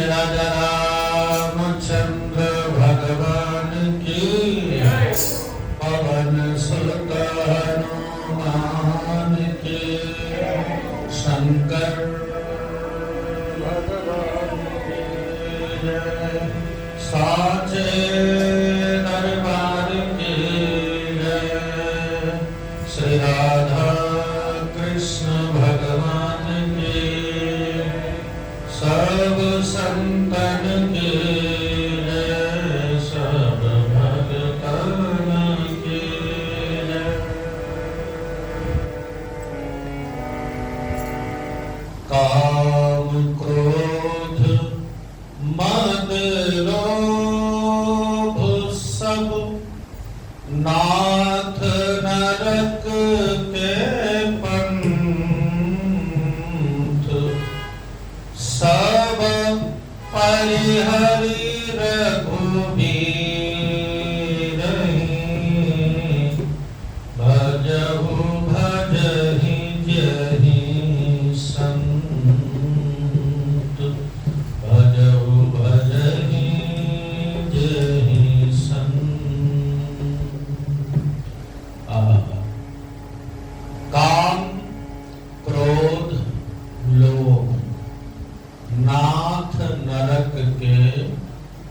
राजा रामचंद्र भगवान की पवन सुत हनुमान की शंकर भगवान की जय। साचे दरबार की जय। श्री राधा कृष्ण भगवान की सब संतन की जय। सब भगतन की जय। काम क्रोध मद लोभ सब नाथ नरक के पंथ सब परिहरि रघुबीर भजहु भजहि जहि संत भजहु भजहि जहि संत। काम क्रोध लोभ नाथ नरक के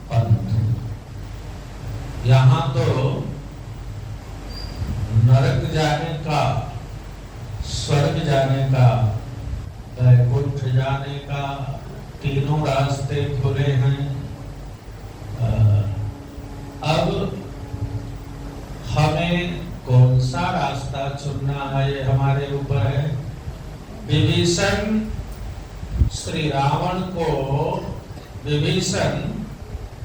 पंथ। यहाँ तो नरक जाने का, स्वर्ग जाने का, वैकुंठ जाने का तीनों रास्ते खुले हैं। अब हमें कौन सा रास्ता चुनना है ये हमारे ऊपर है। विभीषण श्री विभीषण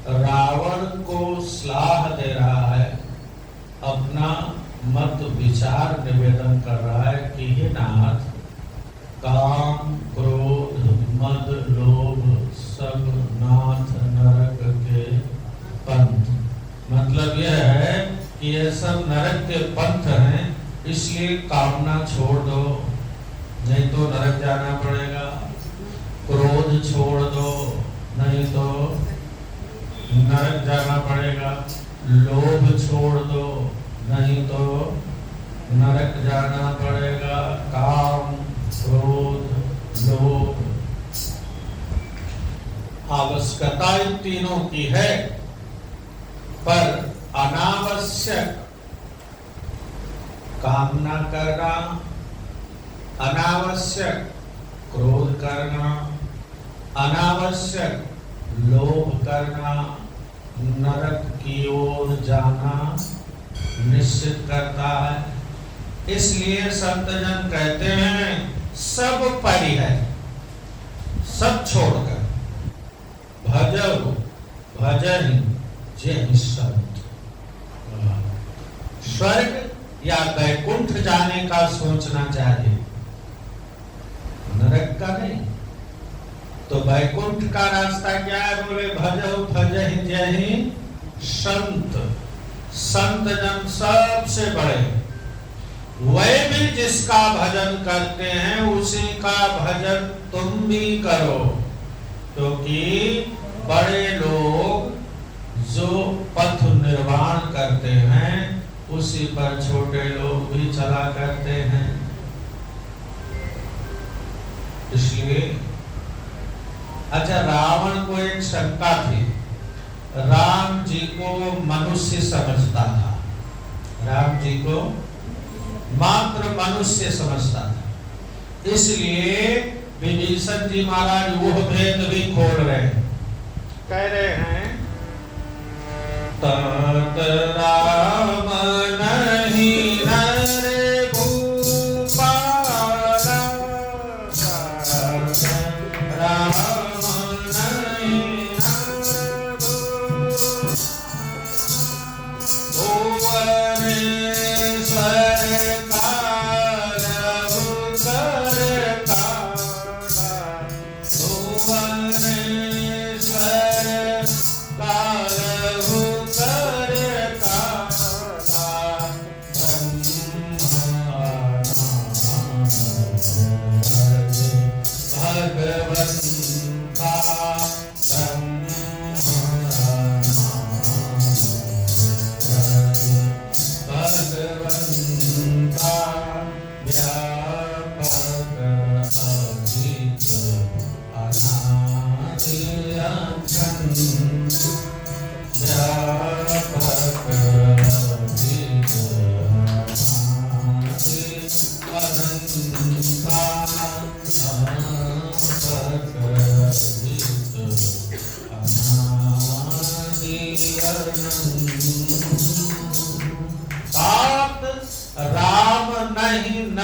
रावण को सलाह दे रहा है, अपना मत विचार निवेदन कर रहा है कि हे नाथ, काम क्रोध मद लोभ सब नाथ नरक के पंथ। मतलब यह है कि ये सब नरक के पंथ हैं, इसलिए कामना छोड़ दो, नहीं तो नरक जाना पड़ेगा। क्रोध छोड़ दो, नहीं तो नरक जाना पड़ेगा। लोभ छोड़ दो, नहीं तो नरक जाना पड़ेगा। काम क्रोध लोभ आवश्यकता इन तीनों की है, पर अनावश्यक कामना करना, अनावश्यक क्रोध करना, अनावश्यक लोभ करना नरक की ओर जाना निश्चित करता है। इसलिए संतजन कहते हैं सब परिहर, सब छोड़कर भजहु भजहि जहि संत। स्वर्ग या वैकुंठ जाने का सोचना चाहिए, नरक का नहीं। तो वैकुंठ का रास्ता क्या है? बोले भजहु भजहि जहि संत। संत जन सबसे बड़े, वे भी जिसका भजन करते हैं उसी का भजन तुम भी करो, क्योंकि बड़े लोग जो पथ निर्माण करते हैं उसी पर छोटे लोग भी चला करते हैं। इसलिए अच्छा, रावण को एक शंका थी, राम जी को मनुष्य समझता था, राम जी को मात्र मनुष्य समझता था। इसलिए विभीषण जी महाराज वो भेद भी खोल रहे हैं, कह रहे हैं तात राम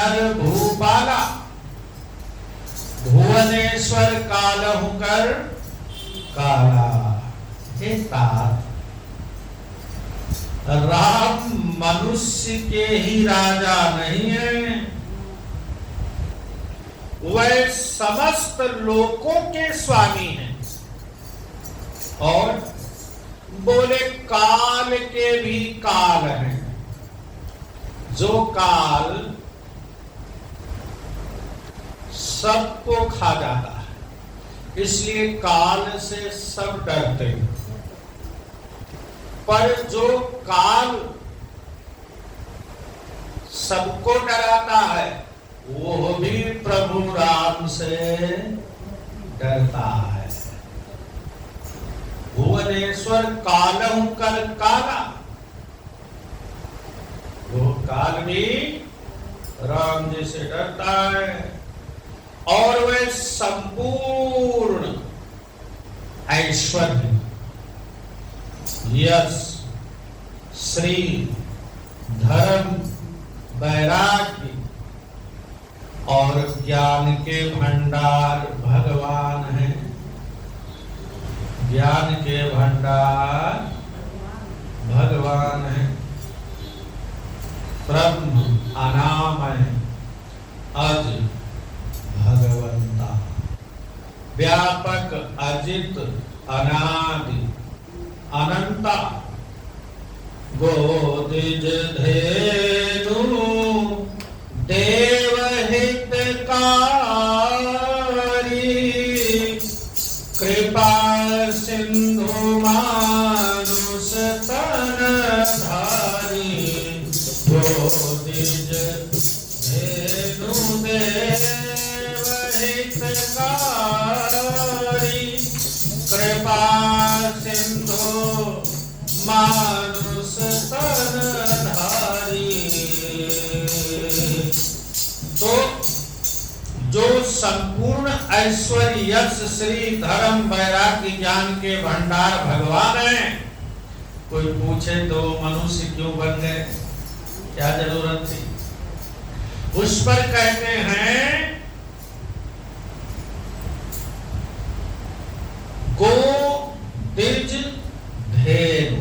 नर भूपाला, भुवनेश्वर कालहु कर काला। हे तात, राम मनुष्य के ही राजा नहीं है, वह समस्त लोकों के स्वामी हैं। और बोले काल के भी काल हैं, जो काल सबको खा जाता है, इसलिए काल से सब डरते हैं। पर जो काल सबको डराता है, वो भी प्रभु राम से डरता है। भुवनेश्वर कालहु कर काला, वो काल भी राम जी से डरता है। और वह संपूर्ण ऐश्वर्य, यश, श्री, धर्म, वैराग्य और ज्ञान के भंडार भगवान है। ज्ञान के भंडार भगवान है। ब्रह्म अनामय अज भगवंता, व्यापक अजित अनादि अनंता, गोदिज धेनु देवहितकारी, कृपा सिंधु मानुष तन धारी, गोदिज धेनु देवहितकारी, कृपा सिंधु मानुष तन धारी। तो जो संपूर्ण ऐश्वर्य, यश, श्री, धर्म, वैराग्य, ज्ञान के भंडार भगवान है। कोई पूछे तो मनुष्य क्यों बन गए, क्या जरूरत थी? उस पर कहते हैं गो दिज धेनु,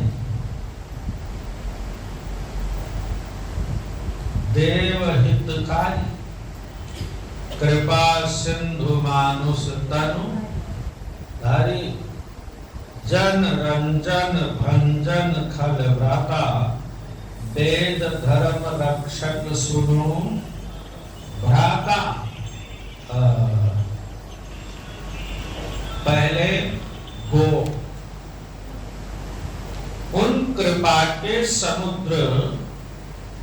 देवहितकारी, कृपा सिंधु मानुष तनु धारी, जन रंजन भंजन खल व्राता, वेद धर्म रक्षक सुनो भ्राता। पहले गो, उन कृपा के समुद्र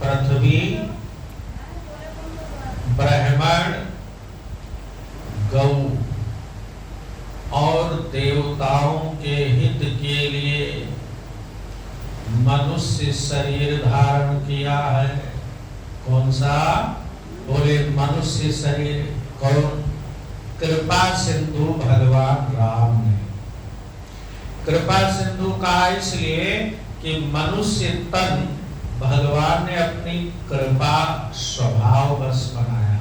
पृथ्वी, ब्रह्मांड, गौ और देवताओं के हित के लिए मनुष्य शरीर धारण किया है। कौन सा? बोले मनुष्य शरीर। कौन? कृपा सिंधु भगवान राम ने। कृपा सिंधु कहा इसलिए कि मनुष्य तन भगवान ने अपनी कृपा स्वभाव बस बनाया है।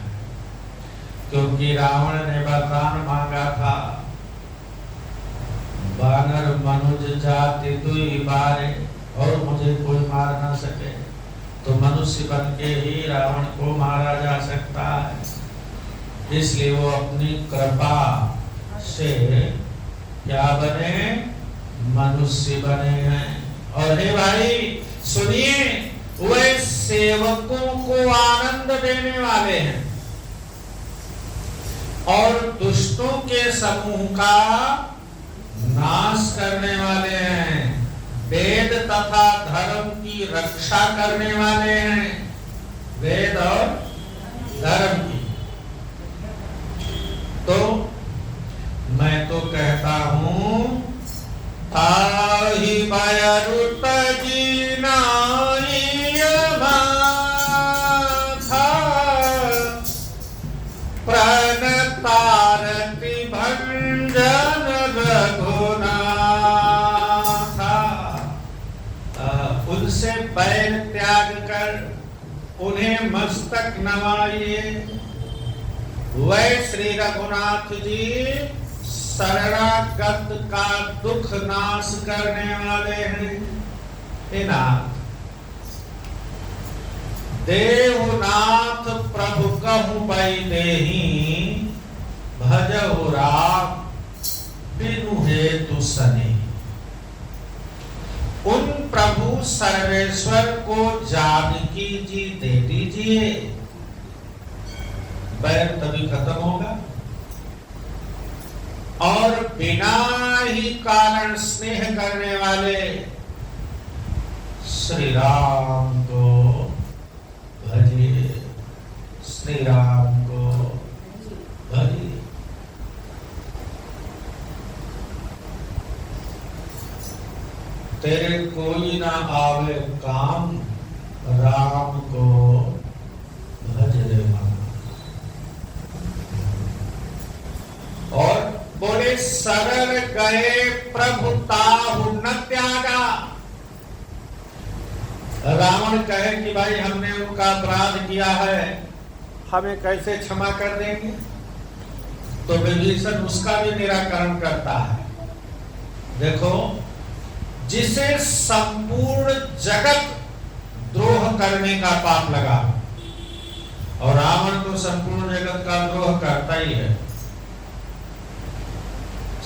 क्योंकि रावण ने वरदान मांगा था, वानर मनुज जाति दुई बारे, और मुझे कोई मार ना सके। तो मनुष्य बन के ही रावण को मारा जा सकता है। इसलिए वो अपनी कृपा से क्या बने? मनुष्य बने हैं। और हे भाई सुनिए, वे सेवकों को आनंद देने वाले हैं और दुष्टों के समूह का नाश करने वाले हैं। वेद तथा धर्म की रक्षा करने वाले हैं। वेद और धर्म की। तो मैं तो कहता हूं, ताहि बयरुत जीनाई माथा, प्रणतारति भंजन रघुनाथा। उनसे बैर त्याग कर उन्हें मस्तक नवाइए। वह श्री रघुनाथ जी शरणागत का दुख नाश करने वाले हैं। हे नाथ, देवनाथ प्रभु कहूँ बई देहि, भजहु राम बिनु हेतु सने। उन प्रभु सर्वेश्वर को जानकी जी दे दीजिए, बैर तभी खत्म होगा। और बिना ही कारण स्नेह करने वाले श्री राम को भजिए, श्री राम को भजिए। तेरे कोई ना आवे काम, राम को भज रे मन। और बोले सरल गए प्रभु ताहु न त्यागा। रावण कहे कि भाई हमने उनका अपराध किया है, हमें कैसे क्षमा कर देंगे? तो विभीषण उसका भी निराकरण करता है। देखो, जिसे संपूर्ण जगत द्रोह करने का पाप लगा, और रावण तो संपूर्ण जगत का द्रोह करता ही है,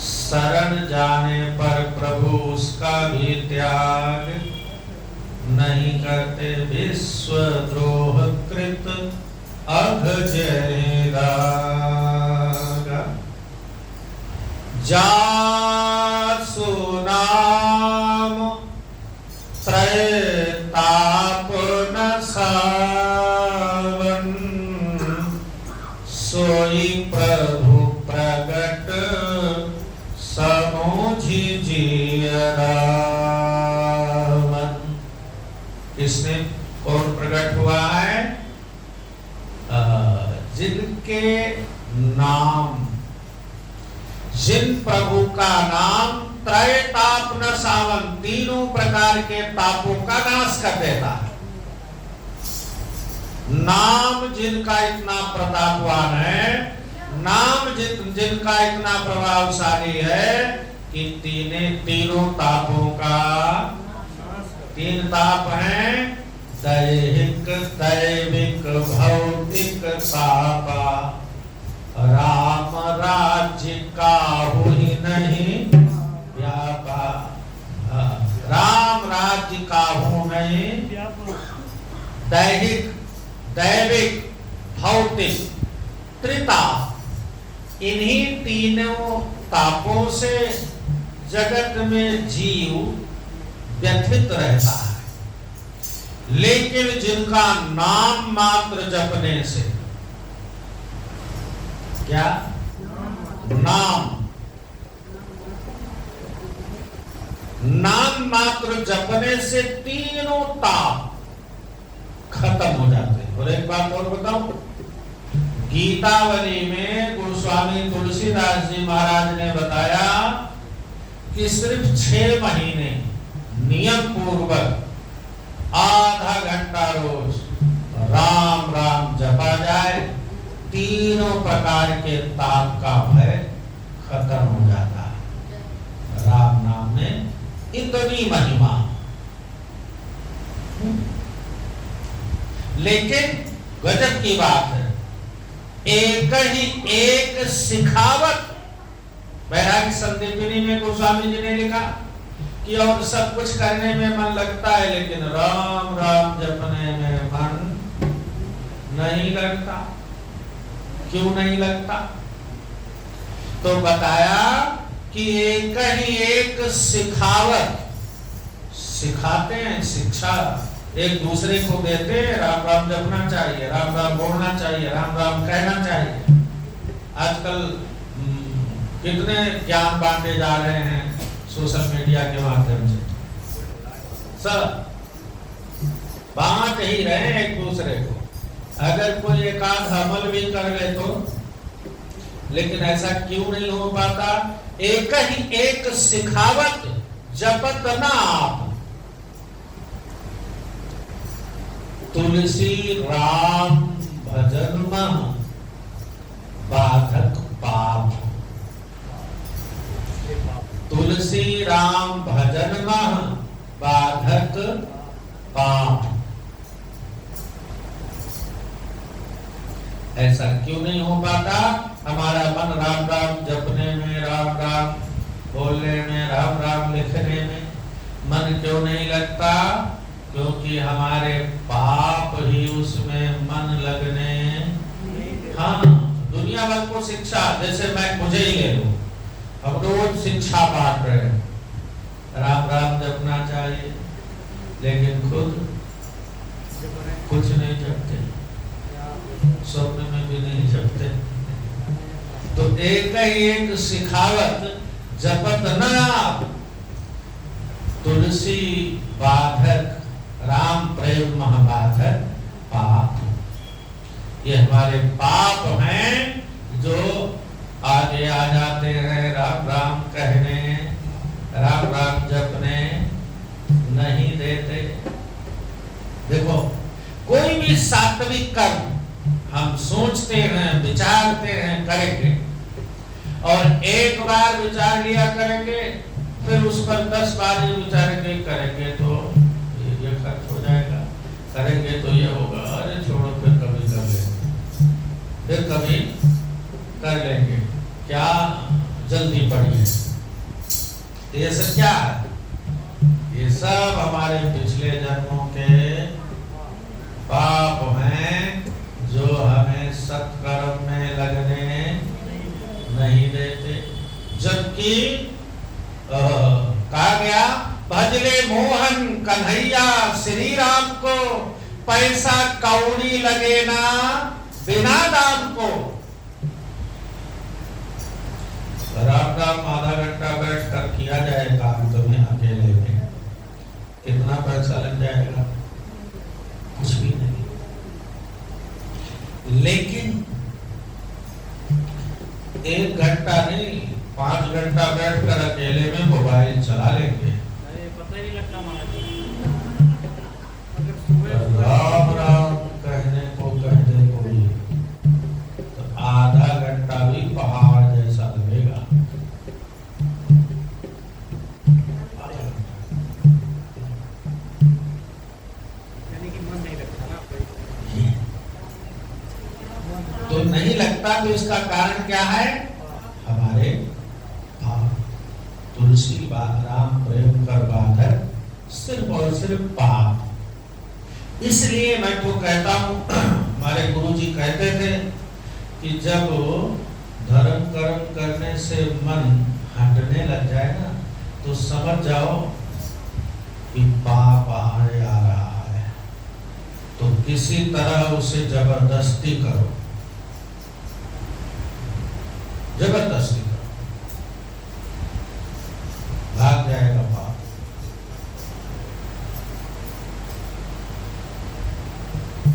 शरण जाने पर प्रभु उसका भी त्याग नहीं करते। विश्व द्रोह कृत अघ जयगा, जासु नाम त्रय ताप न सावन, सोई प्रभु प्रगट समोझि जिय रावण। किसने कौन प्रकट हुआ है? जिनके नाम, जिन प्रभु का नाम त्रय ताप न सावन, तीनों प्रकार के तापों का नाश कर देता है। नाम जिनका इतना प्रतापवान है, नाम जिनका इतना प्रभावशाली है कि तीनों तापों का, तीन ताप हैं, दैहिक दैविक भौतिक तापा। राम राज्य का हुई नहीं व्यापा, राम राज्य का हो नहीं। दैहिक दैविक भौतिक त्रिताप, इन्हीं तीनों तापों से जगत में जीव व्यथित रहता है। लेकिन जिनका नाम मात्र जपने से, क्या नाम मात्र जपने से तीनों ताप खत्म हो जाते हैं। और एक बात और बताऊं, गीतावली में गोस्वामी तुलसीदास जी महाराज ने बताया कि सिर्फ 6 महीने नियम पूर्वक आधा घंटा रोज राम राम जपा जाए, तीनों प्रकार के ताप का भय खत्म हो जाता है। राम नाम में इतनी महिमा। लेकिन गजब की बात है, एक सिखावत वैराग्य संदीपिनी में गोस्वामी जी ने लिखा कि और सब कुछ करने में मन लगता है, लेकिन राम राम जपने में मन नहीं लगता। क्यों नहीं लगता? तो बताया कि एक सिखावत सिखाते हैं, शिक्षा एक दूसरे को देते हैं। राम राम जपना चाहिए, राम राम बोलना चाहिए, राम राम कहना चाहिए। आजकल कितने ज्ञान बांटे जा रहे हैं सोशल मीडिया के माध्यम से, सब बांट ही रहे हैं एक दूसरे को। अगर कोई एकाध अमल भी कर ले तो, लेकिन ऐसा क्यों नहीं हो पाता? एक सिखावत जपत नाम, तुलसी राम भजन मह बाधक पाप। तुलसी राम भजन मह बाधक पाप। ऐसा क्यों नहीं हो पाता? हमारा मन राम राम जपने में, राम राम बोलने में, राम राम लिखने में मन क्यों नहीं लगता? क्योंकि हमारे पाप ही उसमें मन लगने। हाँ, दुनिया भर को शिक्षा, जैसे मैं मुझे ही ले लूं, हम रोज शिक्षा बांट रहे हैं, राम राम जपना चाहिए, लेकिन खुद कुछ नहीं जपते, स्वप्न में भी नहीं जपते। तो एक ही एक सिखावत, जपत न आप तुलसी बाधक राम प्रेम महाबाधक पाप। ये हमारे पाप हैं जो आगे आ जाते हैं राम राम कहने, राम राम जपने नहीं देते। देखो, कोई भी सात्विक कर्म हम सोचते हैं, विचारते हैं, करेंगे, और एक बार विचार लिया करेंगे, फिर उस पर 10 बार ये विचारेंगे, करेंगे तो ये खर्च हो जाएगा, करेंगे तो ये होगा, अरे छोड़ो फिर कभी कर लेंगे, फिर कभी कर लेंगे, क्या जल्दी पड़ी है। ये सब क्या है? ये सब हमारे पिछले जन्मों के पाप हैं जो हमें सत्कर्म में लगने नहीं देते। जबकि कहा गया, भजले मोहन कन्हैया श्री राम को, पैसा कौड़ी लगे ना बिना दाम को। राम राम आधा घंटा बैठ कर किया जाए काम तुम्हें अकेले में, कितना पैसा लग जाएगा? कुछ भी नहीं। लेकिन 1 घंटा नहीं, 5 घंटा बैठकर अकेले में मोबाइल चला लेंगे, पता ही नहीं लगता। राम राम कहने को कह दे कोई, तो आधा घंटा भी पहाड़ जैसा लगेगा। तो नहीं लगता, तो इसका कारण क्या है? हमारे पाप। तुलसी राम प्रेम कर बाधक सिर्फ और सिर्फ पाप। इसलिए मैं तो कहता हूं, हमारे गुरुजी कहते थे कि जब धर्म कर्म करने से मन हटने लग जाए ना, तो समझ जाओ कि पाप आने आ रहा है। तो किसी तरह उसे जबरदस्ती करो, जबरदस्ती करो, भाग जाएगा पाप।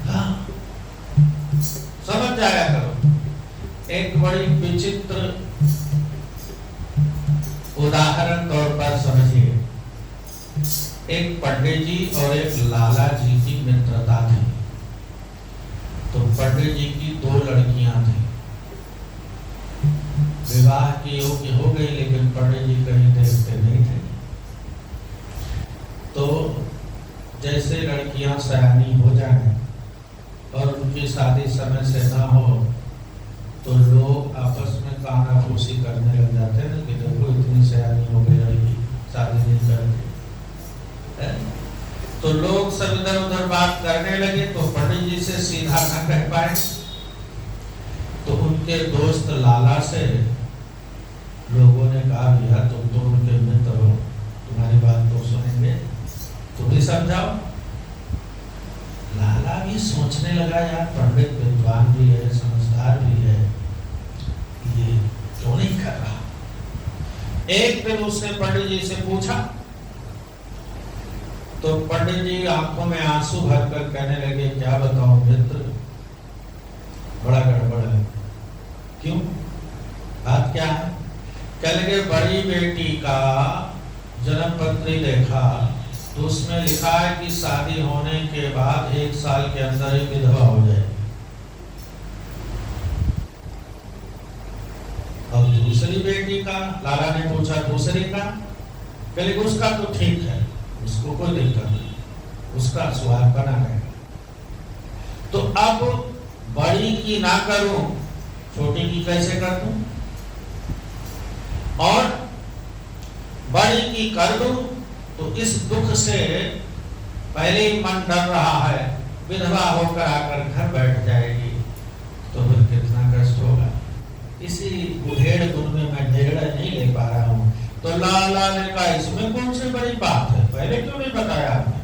हाँ, समझ जाया करो। एक बड़ी विचित्र उदाहरण तौर पर समझिए। एक पंडित जी और एक लाला जी की मित्रता थी। तो पंडित जी की 2 लड़कियां थी, विवाह की योग्य हो गई, लेकिन पंडित जी कहीं देखते नहीं थे। तो जैसे लड़कियां सयानी हो जाएं और उनकी शादी समय से ना हो, तो लोग आपस में कानाफूसी करने लग जाते हैं कि देखो इतनी सयानी हो गई लड़की, शादी नहीं करती। तो लोग सब इधर उधर बात करने लगे, तो पंडित जी से सीधा न कह पाए। तो उनके दोस्त लाला से लोगों ने कहा, भैया तुम तो उनके मित्र हो, तुम्हारी बात तो सुनेंगे, तुम भी समझाओ। लाला भी सोचने लगा, यार पंडित विद्वान भी है, समझदार भी है, ये क्यों नहीं कर रहा। एक दिन उसने पंडित जी से पूछा, तो पंडित जी आंखों में आंसू भरकर कहने लगे, क्या बताऊं मित्र, बड़ा गड़बड़ है। क्यों, बात क्या है? कह लगे, बड़ी बेटी का जन्म पत्री देखा, तो उसमें लिखा है कि शादी होने के बाद 1 साल के अंदर ही विधवा हो जाएगी। अब दूसरी बेटी का लाला ने पूछा, दूसरी का? कहले उसका तो ठीक है, उसको कोई दिक्कत नहीं, उसका सुहाग बना रहेगा। तो अब बड़ी की ना करूं, छोटी की कैसे कर दूं? और बड़ी की कर दूं तो इस दुख से पहले ही मन डर रहा है, विधवा होकर आकर घर बैठ जाएगी तो फिर कितना कष्ट होगा। इसी उधेड़ गुण में मैं निर्णय नहीं ले पा रहा हूं। तो लाला ने कहा इसमें कौन सी बड़ी बात है, पहले क्यों नहीं बताया आपने?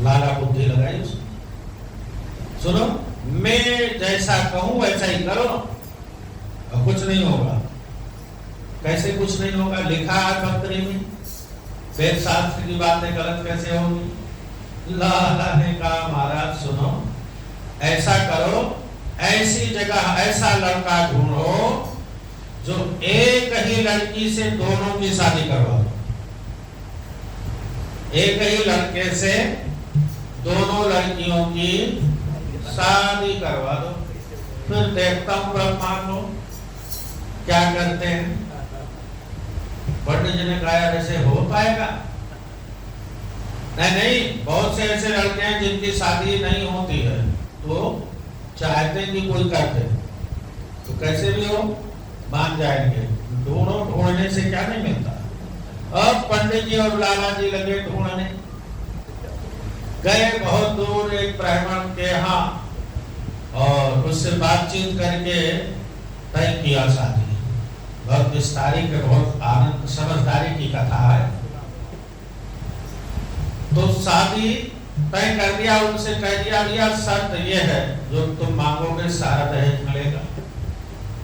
लाला बुद्धि लगाई उसने, सुनो मैं जैसा कहूं वैसा ही करो और कुछ नहीं होगा। कैसे कुछ नहीं होगा? लिखा है पत्री में, वेद शास्त्र की बातें गलत कैसे होगी? लाला ने कहा महाराज सुनो, ऐसा करो, ऐसी जगह ऐसा लड़का ढूंढो जो एक ही लड़की से दोनों की शादी करवा दो। एक ही लड़के से दोनों लड़कियों की शादी करवा दो, फिर देखता हूं ब्रह्मा को क्या करते हैं। पंडित जी ने कहा ऐसे हो पाएगा? नहीं, बहुत से ऐसे लड़के हैं जिनकी शादी नहीं होती है, तो चाहते कि कोई करते, तो कैसे भी हो मान जाएंगे। ढूंढने से क्या नहीं मिलता। अब पंडित जी और लाला जी लगे ढूंढने, गए बहुत दूर एक ब्राह्मण के यहाँ और उससे बातचीत करके तय किया शादी। बहुत विस्तारित है, बहुत आनंद समझदारी की कथा है। तो शादी तय कर दिया, उनसे कह दिया भैया शर्त ये है जो तुम मांगोगे सारा दहेज मिलेगा,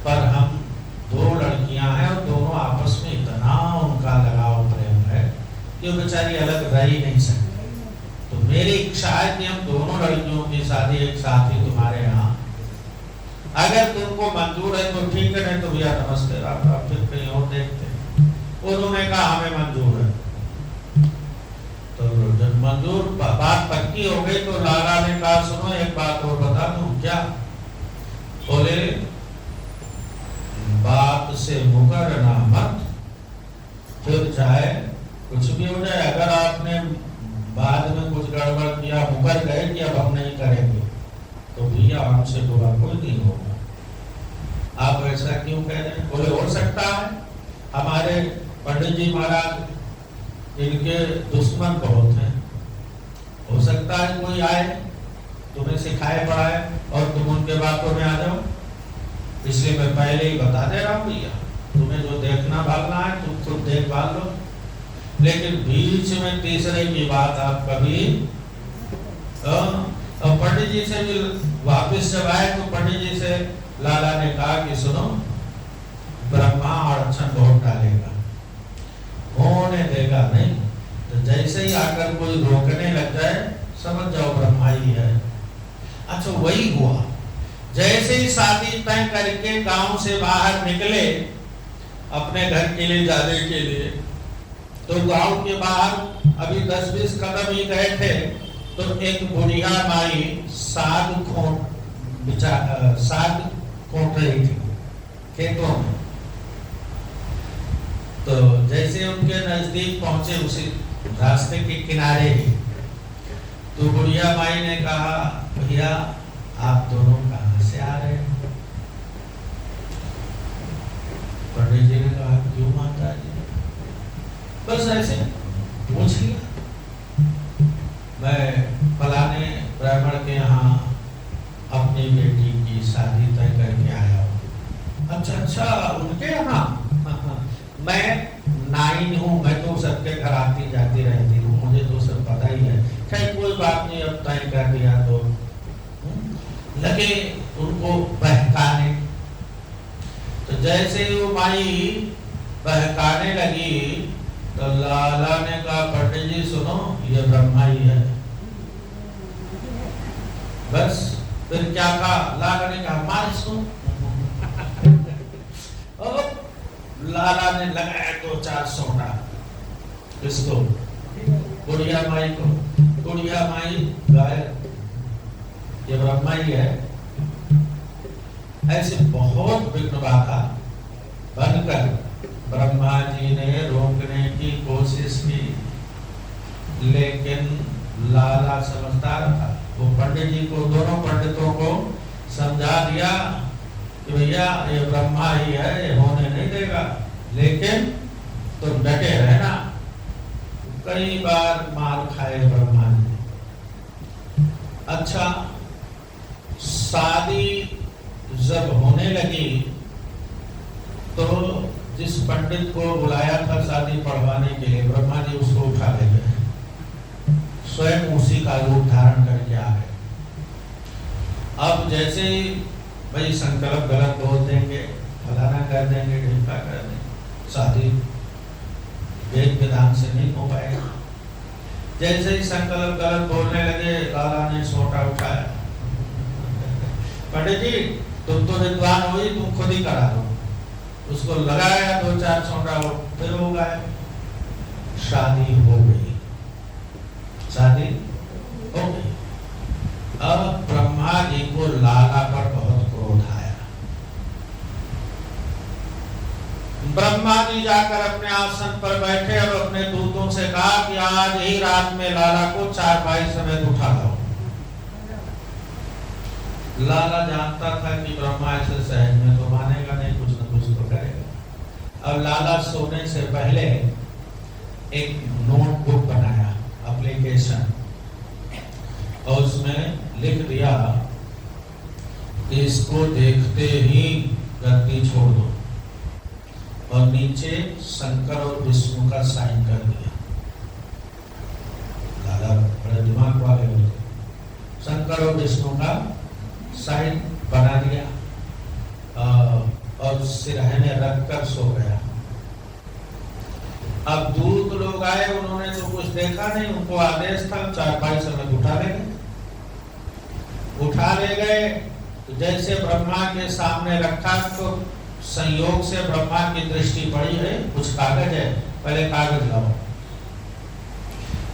पर हम दो लड़कियां हैं और दोनों आपस में इतना उनका लगाव प्रेम है कि वो बेचारी अलग रह ही नहीं सकती। तो मेरी इच्छा है कि हम दोनों लड़कियों की शादी एक साथ ही तुम्हारे यहाँ, अगर तुमको मंजूर है तो ठीक है, नहीं तो भैया नमस्ते राम राम, फिर कहीं और देखते। उन्होंने कहा हमें मंजूर है। तो जब मंजूर बात पक्की हो गई तो लाला ने कहा सुनो एक बात और बता दूं क्या? बोले बात से मुकरना मत, फिर चाहे कुछ भी हो जाए, अगर आपने बाद में कुछ गड़बड़ किया, मुकर गए कि अब हम नहीं करेंगे, तो भैया हमसे बुरा कोई नहीं होगा। आप ऐसा क्यों कह रहे हैं? बोले हो सकता है हमारे पंडित जी महाराज इनके दुश्मन बहुत हैं, हो सकता है कोई आए तुम्हें सिखाए पढ़ाए और तुम उनके बातों में आ जाओ, इसलिए मैं पहले ही बता दे रहा हूँ भैया, तुम्हें जो देखना भालना है तुम खुद देख भाल लो, लेकिन बीच में तीसरे की बात आप कभी। और पंडित जी से भी वापिस जब आए तो पंडित जी से लाला ने कहा कि सुनो ब्रह्मा अड़चन बहुत डालेगा, होने देगा नहीं, तो जैसे ही आकर कोई रोकने लग जाए समझ जाओ ब्रह्मा ही है। अच्छा वही हुआ, जैसे ही शादी तय करके गांव से बाहर निकले अपने घर के लिए जाने के लिए, तो गांव के बाहर अभी 10-20 कदम ही गए थे तो एक बुढ़िया माई साग खोट रही थी खेतों में। तो जैसे उनके नजदीक पहुंचे उसी रास्ते के किनारे ही, तो बुढ़िया माई ने कहा भैया आप दोनों कहां से आ रहे हैं? पंडित जी ने कहा क्यों माता जी? बस ऐसे पूछ लिया, मैं फलाने ब्राह्मण के यहाँ अपनी बेटी की शादी तय करके आया हूँ। अच्छा उनके यहाँ? मैं नाइन हूँ, मैं तो सबके घर आती जाती रहती हूँ, मुझे तो सब पता ही है। खैर कोई बात नहीं, अब तय कर दिया तो लगे उनको बहकाने। तो जैसे ही वो माई बहकाने लगी तो लाला ने कहा पंडित जी सुनो ये ब्रह्मा ही है। बस फिर क्या कहा? लाला ने कहा मार इसको। लाला ने लगाया 2-4 सोटा इसको, बुढ़िया माई को। बुढ़िया माई गाय, ये ब्रह्मा ही है। ऐसे बहुत विघ्न बाधा बनकर ब्रह्मा जी ने रोकने की कोशिश की, लेकिन लाला समझदार था। वो पंडित जी को, दोनों पंडितों को समझा दिया कि भैया ये ब्रह्मा ही है, ये होने नहीं देगा, लेकिन तुम डटे रहना। कई बार मार खाए ब्रह्मा जी। अच्छा, शादी जब होने लगी तो जिस पंडित को बुलाया था शादी पढ़वाने के लिए, ब्रह्मा जी उसको उठा ले गए, स्वयं उसी का रूप धारण करके आ गए। अब जैसे ही भाई संकल्प गलत बोल देंगे, फलाना कर देंगे, ढिमका कर देंगे, शादी वेद विधान से नहीं हो पाएगा। जैसे ही संकल्प गलत बोलने लगे, लाला ने सोटा उठाया, पंडित जी तुम तो विद्वान हो ही, तुम खुद ही करा दो। उसको लगाया 2-4 सोटा, फिर हो गया, शादी हो गई, शादी हो गई। अब ब्रह्मा जी को लाला पर बहुत क्रोध आया। ब्रह्मा जी जाकर अपने आसन पर बैठे और अपने दूतों से कहा कि आज ही रात में लाला को चारपाई समेत उठा लो। लाला जानता था कि ब्रह्मा ऐसे सहज में तो मानेगा नहीं, कुछ न कुछ तो करेगा। अब लाला सोने से पहले एक नोटबुक बनाया, एप्लीकेशन, और उसमें लिख दिया कि इसको देखते ही गद्दी छोड़ दो, और नीचे शंकर और विष्णु का साइन कर दिया। लाला बड़े दिमाग वाले होते, शंकर और विष्णु का साइन बना दिया और सिरहाने रखकर सो गया। अब दूत लोग आए, उन्होंने तो कुछ देखा नहीं, उनको आदेश था चारपाई समेत उठा ले गए। उठा ले गए तो जैसे ब्रह्मा के सामने रखा तो संयोग से ब्रह्मा की दृष्टि पड़ी है, कुछ कागज है, पहले कागज लाओ।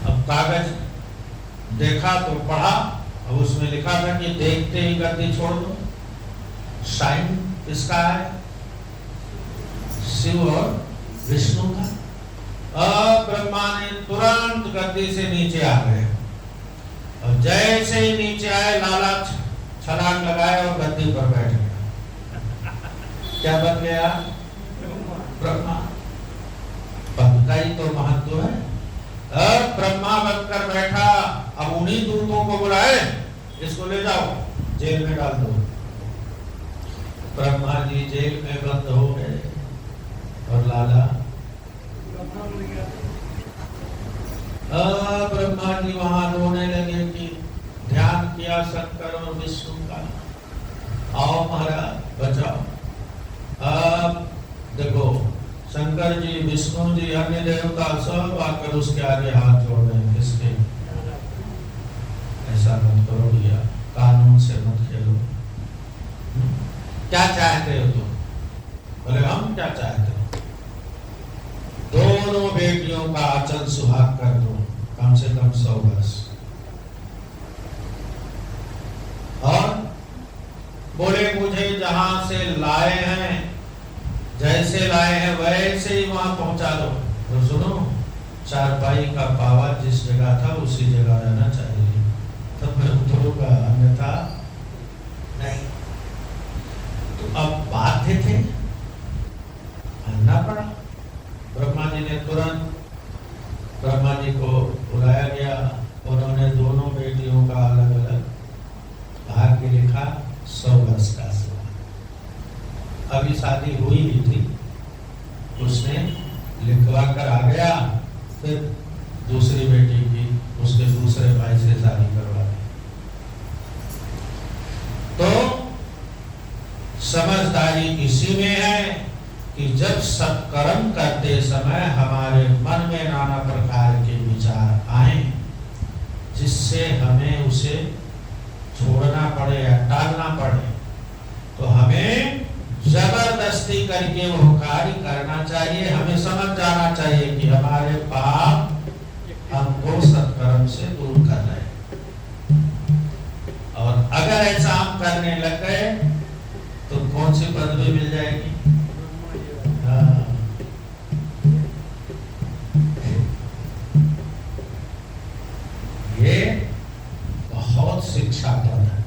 अब कागज देखा तो पढ़ा, अब उसमें लिखा था कि देखते ही गद्दी छोड़ दो। साइन किसका है? शिव और विष्णु का। अब ब्रह्मा ने तुरंत गद्दी से नीचे आ गए, और जैसे ही नीचे आए लाला छलांग लगाए और गद्दी पर बैठ गया। क्या बन गया? ब्रह्मा। पद का ही तो महत्व है। अब ब्रह्मा बनकर बैठा। अब उन्हीं दूतों को बुलाए, इसको ले जाओ जेल में डाल दो। ब्रह्मा जी जेल में बंद हो गए और लाला ब्रह्मा जी वहां रोने लगे कि ध्यान किया शंकर और विष्णु का, आओ महाराज बचाओ। अब देखो शंकर जी, विष्णु जी, अन्य देवता सब आकर उसके आगे हाथ जोड़ रहे हैं। किसके? ऐसा मत करो भैया, कानून से मत खेलो। क्या चाहते हो तुम? बोले हम क्या चाहते हो? दोनों बेटियों का आंचल सुहाग कर दो, कम से कम 100 वर्ष। और बोले मुझे जहां से लाए हैं, जैसे लाए हैं वैसे ही वहां पहुंचा दो। तो सुनो, चारपाई का पावा जिस जगह था उसी जगह रहना चाहिए, तब मैं उतरूंगा, अन्यथा नहीं। तो अब बाध्य थे, मानना पड़ा। ब्रह्मा जी ने तुरंत, ब्रह्मा जी को बुलाया गया, उन्होंने दोनों बेटियों का अलग अलग भाग्य लिखा, 100 वर्ष का। अभी शादी हुई ही थी, उसने लिखवा कर आ गया, फिर दूसरी बेटी की उसके दूसरे भाई से शादी करवा दी। तो समझदारी इसी में है कि जब सत्कर्म करते समय हमारे मन में नाना प्रकार के विचार आए, जिससे हमें उसे छोड़ना पड़े या टालना पड़े, तो हमें जबरदस्ती करके वो कार्य करना चाहिए। हमें समझ जाना चाहिए कि हमारे पाप हमको सत्कर्म से दूर कर रहे हैं। अगर ऐसा हम करने लग गए तो कौन सी पदवी मिल जाएगी? ये बहुत शिक्षाप्रद है।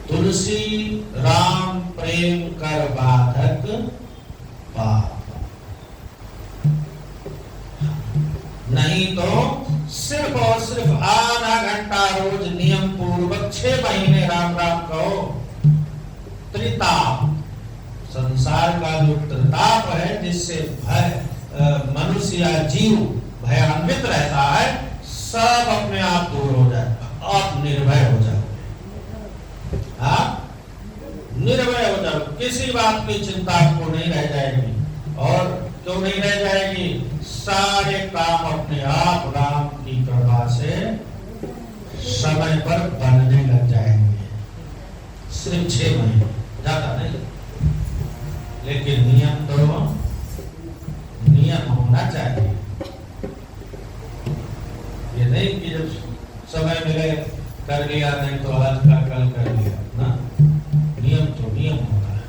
तुलसी राम प्रेम कर बाधक पाप, नहीं तो सिर्फ और सिर्फ आधा घंटा रोज नियम पूर्वक 6 महीने राम राम कहो। त्रिताप, संसार का जो त्रिताप है जिससे भय मनुष्य या जीव भयान्वित रहता है, सब अपने आप दूर हो जाएगा। आप निर्भय हो जाओगे, आप निर्भय हो जाओगे, किसी बात की चिंता आपको नहीं रह जाएगी। और क्यों नहीं रह जाएगी? सारे काम अपने आप राम की कृपा से समय पर बनने लग जाएंगे। सिर्फ 6 महीने, ज्यादा नहीं, लेकिन नियम तो नियम होना चाहिए। ये नहीं कि जब समय मिले कर लिया, नहीं तो आज का कल कर लिया ना। नियम तो नियम होता है।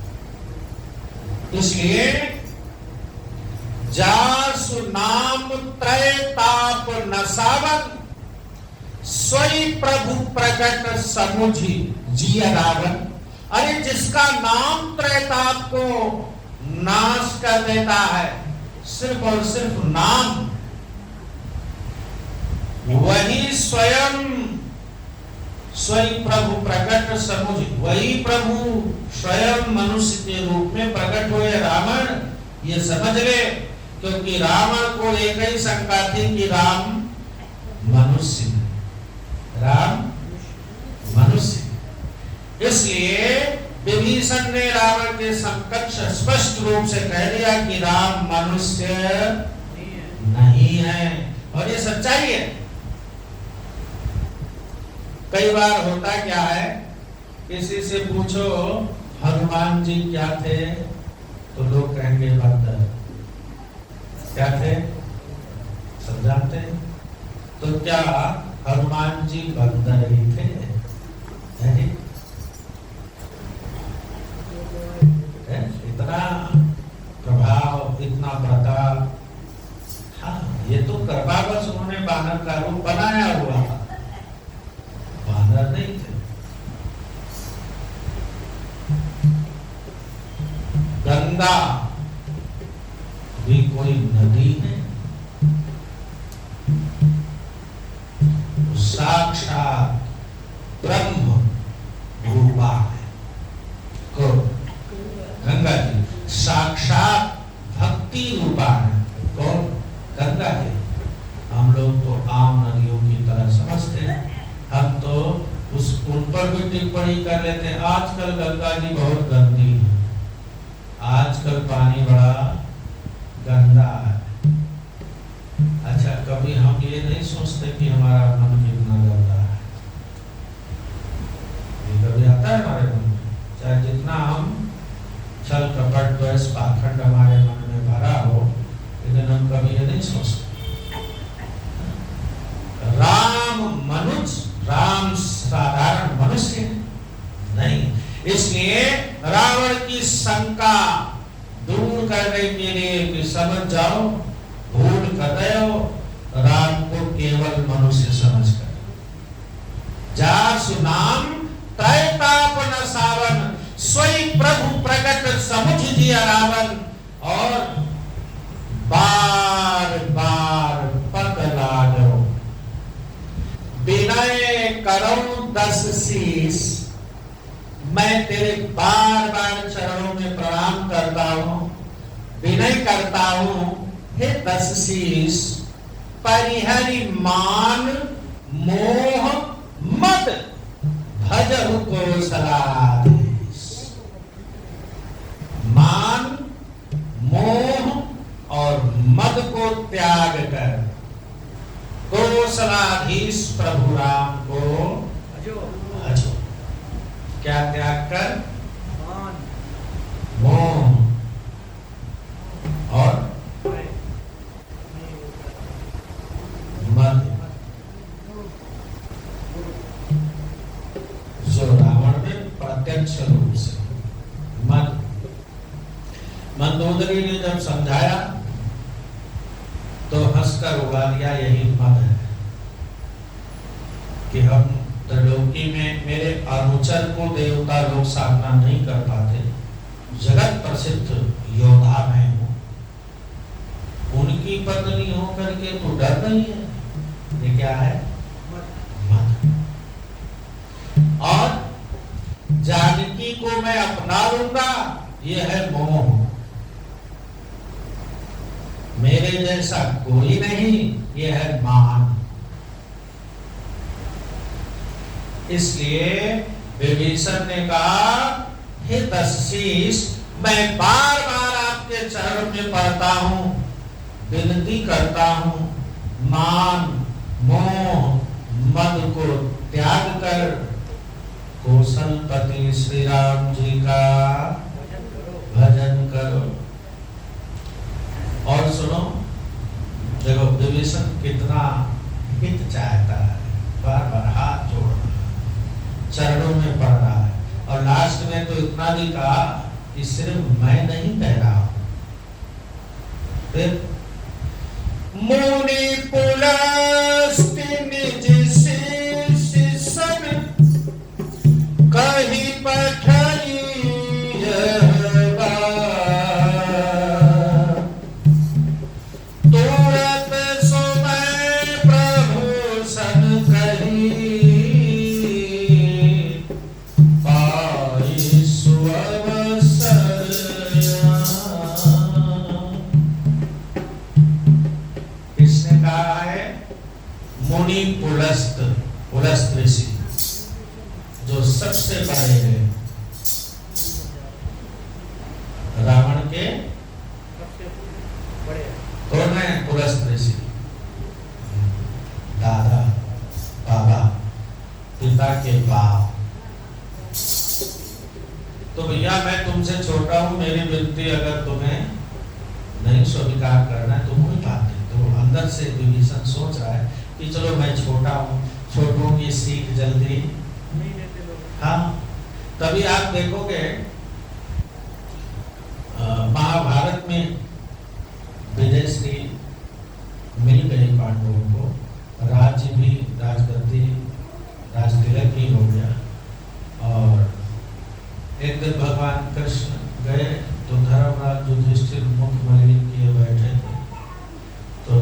इसलिए जासु नाम त्रय ताप नसावन, सोई प्रभु प्रकट समुझी जिया रावण। अरे जिसका नाम त्रैताप को नाश कर देता है, सिर्फ और सिर्फ नाम, वही स्वयं प्रभु प्रकट समुझ, वही प्रभु स्वयं मनुष्य के रूप में प्रकट हुए रावण। ये समझ ले, क्योंकि रावण को एक ही शंका थी कि राम मनुष्य, राम मनुष्य। इसलिए विभीषण ने रावण के समकक्ष स्पष्ट रूप से कह दिया कि राम मनुष्य नहीं है, और ये सच्चाई है। कई बार होता क्या है, किसी से पूछो हनुमान जी क्या थे, तो लोग कहेंगे बंदर। क्या थे? सब जानते हैं। तो क्या हनुमान जी बंदर ही थे? इतना प्रभाव, इतना प्रताप। हाँ, ये तो कृपावश उन्होंने बानर का रूप बनाया हुआ था, बानर नहीं थे। गंगा भी कोई नदी है, साक्षात ब्रह्म रूपा है। को गंगा जी साक्षात भक्ति रूपा है। कौन? गंगा जी। हम लोग तो आम नदियों की तरह समझते हैं, हम तो उन पर भी टिप्पणी कर लेते हैं। आजकल गंगा जी बहुत गंदी है, आजकल पानी बड़ा गंदा है। अच्छा, कभी हम ये नहीं सोचते कि हमारा मन कितना गंदा है? ये कभी आता है हमारे मन में? चाहे जितना हम छल कपट द्वेष पाखंड हमारे मन में भरा हो, लेकिन हम कभी ये नहीं सोचते। राम मनुष्य, राम साधारण मनुष्य नहीं। इसलिए रावण की शंका दूर करने के लिए कि समझ जाओ, भूल कर रहे हो, राम को केवल मनुष्य समझकर। जासु नाम त्रैताप न सावन, स्वयं प्रभु प्रकट समुझ जिया रावण। और बार बार पद लागो, विनय करो 10 शीश। मैं तेरे बार बार चरणों में प्रणाम करता हूँ, विनय करता हूँ, हे 10 शीश। परिहरि मान मोह मद भजहु कौशलाधीश। मान, मोह और मद को त्याग कर कौशलाधीश प्रभु राम को भजो। क्या त्याग कर? मोह और मद। मंदोदरी ने जब समझाया तो हंसकर उड़ा दिया, यही मत है कि हम त्रिलोकी में मेरे अनुचर को देवता लोग सामना नहीं कर पाते, जगत प्रसिद्ध योद्धा मैं हूं, उनकी पत्नी होकर के तो डर नहीं है। ये क्या है? मत। और जानकी को मैं अपना लूंगा, ये है मोह। मेरे जैसा कोई नहीं, ये है मान। इसलिए विभीषण ने कहा, हे दशशीष, मैं बार बार आपके चरण में पड़ता हूं, विनती करता हूं, मान मोह मद को त्याग कर कौशलपति श्री राम जी का भजन करो। और सुनो, देखो विभीषण कितना हित चाहता है, बार बार हाथ जोड़ रहा है, चरणों में पड़ रहा है, और लास्ट में तो इतना भी कहा कि सिर्फ मैं नहीं कह रहा हूं, फिर मुनि पुलस्त्य निज शीश सन कहि पठई यह बात, तुरत सो मैं प्रभु सन कही पाई सुअवसर। इसने कहा है मुनि पुलस्त, पुलस्त ऋषि जो सबसे बड़े हैं, रावण के कौन है? पुलस्त ऋषि, दादा बाबा, पिता के बाप। तो भैया मैं तुमसे छोटा हूं, मेरी विनती अगर तुम्हें नहीं स्वीकार करना है तो कोई बात नहीं। तो अंदर से विभीषण सोच रहा है कि चलो मैं छोटा हूं, छोटों की सीख जल्दी। हाँ, तभी आप देखोगे महाभारत में विजयश्री मिल गई पांडवों को, राज्य भी, राजगद्दी, राजतिलक ही हो गया। और एक दिन भगवान कृष्ण गए तो धर्मराज युधिष्ठिर मुख मलिन किए बैठे थे, तो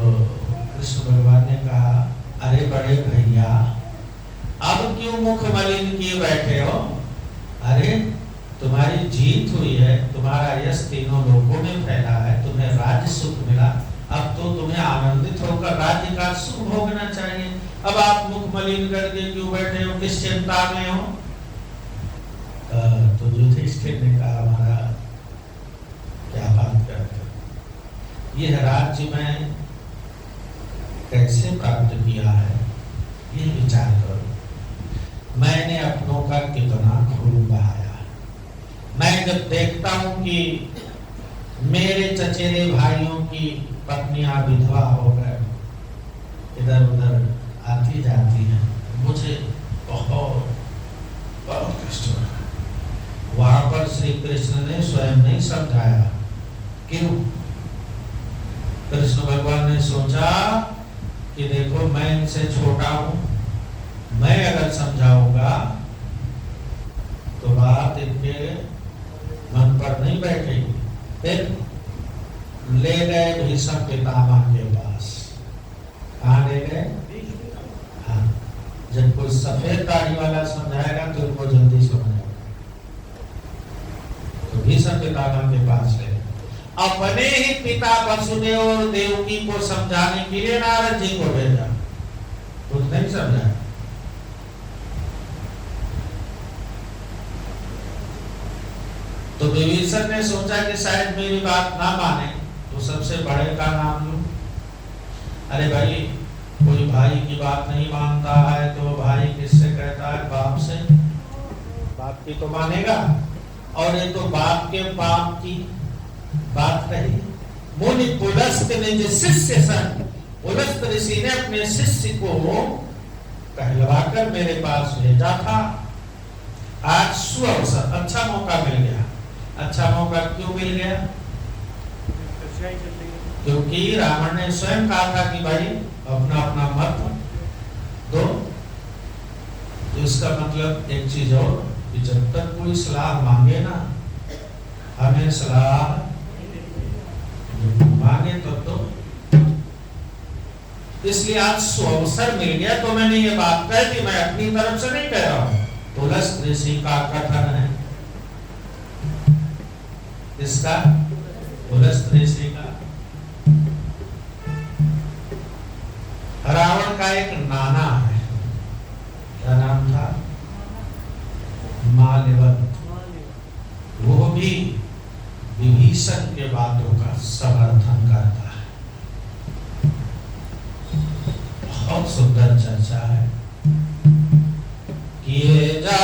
कृष्ण भगवान ने कहा, अरे बड़े भैया अब क्यों मुख मलिन किए बैठे हो? अरे तुम्हारी जीत हुई है, तुम्हारा यश तीनों लोगों में फैला है, तुम्हें राज्य सुख मिला, अब तो तुम्हें आनंदित होकर राज्य का सुख भोगना चाहिए। अब आप मुख मलिन करके क्यों बैठे हो, किस चिंता में हो? तो युधिष्ठिर ने कहा, हमारा क्या बात करते हो, यह राज्य मैं कैसे प्राप्त किया है, ये विचार करो। मैंने अपनों का कितना खून बहाया। मैं जब देखता हूं कि मेरे चचेरे भाइयों की पत्नियां विधवा हो गए, इधर उधर आती जाती हैं, मुझे बहुत बहुत कष्ट हो रहा है। वहां पर श्री कृष्ण ने स्वयं नहीं समझाया। क्यों? कृष्ण भगवान ने सोचा कि देखो मैं इनसे छोटा हूं, मैं अगर समझाऊंगा तो बात इनके मन पर नहीं बैठेगी। फिर ले गए भीष्म पितामह के पास। कहाँ ले गए? हाँ, जब कोई सफेद दाढ़ी वाला समझाएगा तो उनको जल्दी समझाएगा, तो भीष्म पितामह के पास ले, अपने ही पिता वसुदेव और देवकी को समझाने के लिए नारद जी को भेजा, कुछ नहीं समझा। तो विभीषण ने सोचा कि शायद मेरी बात ना माने, तो सबसे बड़े का नाम लूं। अरे भाई, कोई भाई की बात नहीं मानता है तो भाई किससे कहता है? बाप से। बाप की तो मानेगा, और ये तो बाप के बाप की बात कही। मुनि पुलस्त्य ने जो शिष्य सन, पुलस्त्य ऋषि ने अपने शिष्य को कहलवाकर मेरे पास भेजा था। आज सुअवसर, अच्छा मौका मिल गया। अच्छा मौका क्यों मिल गया? क्योंकि रावण ने स्वयं कहा था कि भाई अपना अपना मत दो। तो इसका मतलब एक चीज और कि जब तक कोई सलाह मांगे ना, हमें सलाह मांगे तब तो। इसलिए आज अवसर मिल गया तो मैंने ये बात कह दी, मैं अपनी तरफ से नहीं कह रहा हूं, तुलस ऋषि का कथन है। इसका तुलस ऋषि का। रावण का एक नाना है, क्या नाम था? माल्यवन। वो भी विभीषण के बातों का समर्थन करता है। बहुत सुंदर चर्चा है। किए जा